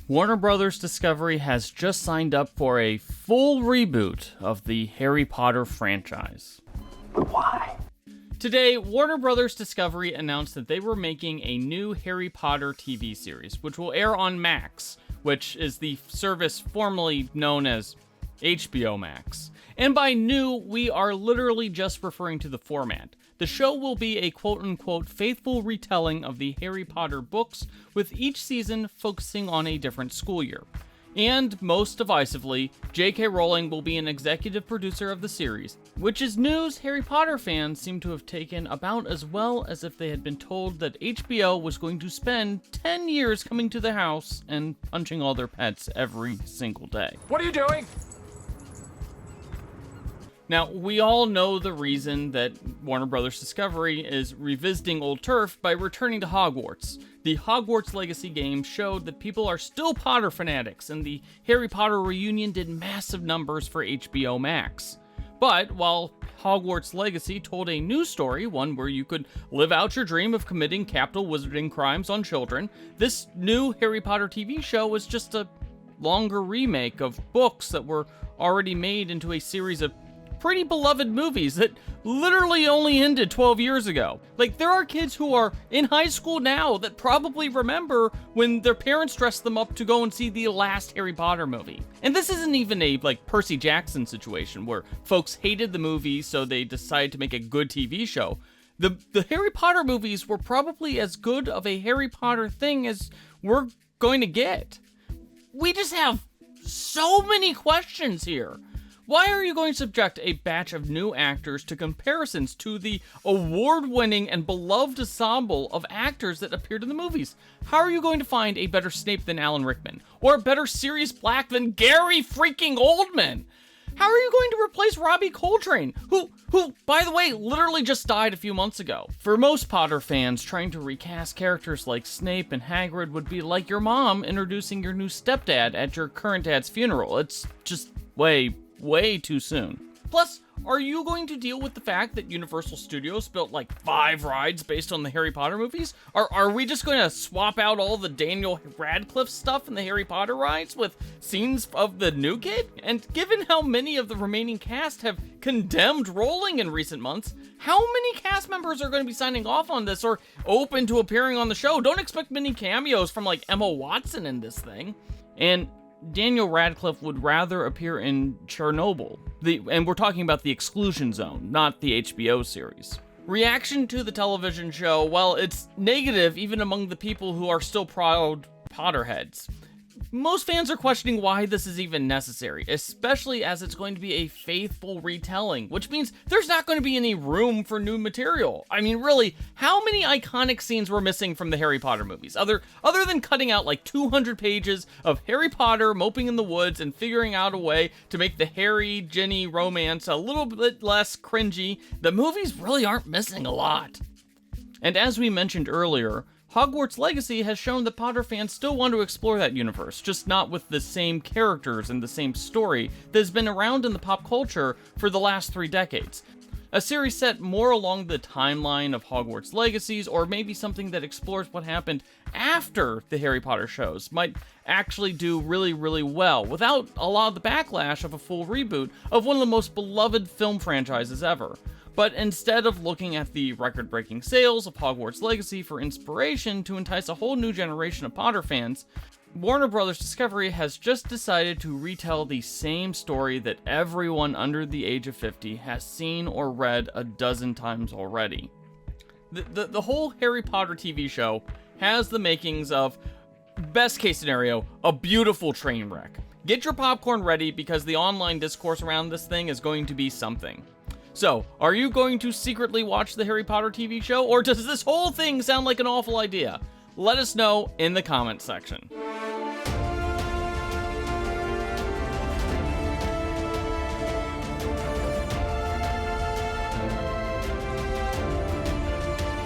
Warner Brothers Discovery has just signed up for a full reboot of the Harry Potter franchise. Why? Today, Warner Brothers Discovery announced that they were making a new Harry Potter TV series, which will air on Max, which is the service formerly known as HBO Max. And by new, we are literally just referring to the format. The show will be a quote-unquote faithful retelling of the Harry Potter books, with each season focusing on a different school year. And, most divisively, JK Rowling will be an executive producer of the series, which is news Harry Potter fans seem to have taken about as well as if they had been told that HBO was going to spend 10 years coming to the house and punching all their pets every single day. What are you doing? Now, we all know the reason that Warner Brothers Discovery is revisiting old turf by returning to Hogwarts. The Hogwarts Legacy game showed that people are still Potter fanatics, and the Harry Potter reunion did massive numbers for HBO Max. But while Hogwarts Legacy told a new story, one where you could live out your dream of committing capital wizarding crimes on children, this new Harry Potter TV show was just a longer remake of books that were already made into a series of pretty beloved movies that literally only ended 12 years ago. Like, there are kids who are in high school now that probably remember when their parents dressed them up to go and see the last Harry Potter movie. And this isn't even a, Percy Jackson situation where folks hated the movie so they decided to make a good TV show. The Harry Potter movies were probably as good of a Harry Potter thing as we're going to get. We just have so many questions here. Why are you going to subject a batch of new actors to comparisons to the award-winning and beloved ensemble of actors that appeared in the movies? How are you going to find a better Snape than Alan Rickman? Or a better Sirius Black than Gary freaking Oldman? How are you going to replace Robbie Coltrane, who, by the way, literally just died a few months ago? For most Potter fans, trying to recast characters like Snape and Hagrid would be like your mom introducing your new stepdad at your current dad's funeral. It's just way too soon. Plus, are you going to deal with the fact that Universal Studios built 5 rides based on the Harry Potter movies? Are we just going to swap out all the Daniel Radcliffe stuff in the Harry Potter rides with scenes of the new kid? And given how many of the remaining cast have condemned Rowling in recent months, how many cast members are going to be signing off on this or open to appearing on the show? Don't expect many cameos from Emma Watson in this thing. And Daniel Radcliffe would rather appear in Chernobyl. And we're talking about the Exclusion Zone, not the HBO series. Reaction to the television show, well, it's negative even among the people who are still proud Potterheads. Most fans are questioning why this is even necessary, especially as it's going to be a faithful retelling, which means there's not going to be any room for new material. I mean, really, how many iconic scenes were missing from the Harry Potter movies? Other than cutting out 200 pages of Harry Potter moping in the woods and figuring out a way to make the Harry-Ginny romance a little bit less cringy, the movies really aren't missing a lot. And as we mentioned earlier, Hogwarts Legacy has shown that Potter fans still want to explore that universe, just not with the same characters and the same story that has been around in the pop culture for the last 3 decades. A series set more along the timeline of Hogwarts Legacies, or maybe something that explores what happened after the Harry Potter shows, might actually do really, really well, without a lot of the backlash of a full reboot of one of the most beloved film franchises ever. But instead of looking at the record-breaking sales of Hogwarts Legacy for inspiration to entice a whole new generation of Potter fans, Warner Brothers Discovery has just decided to retell the same story that everyone under the age of 50 has seen or read a dozen times already. The whole Harry Potter TV show has the makings of, best case scenario, a beautiful train wreck. Get your popcorn ready because the online discourse around this thing is going to be something. So, are you going to secretly watch the Harry Potter TV show, or does this whole thing sound like an awful idea? Let us know in the comments section.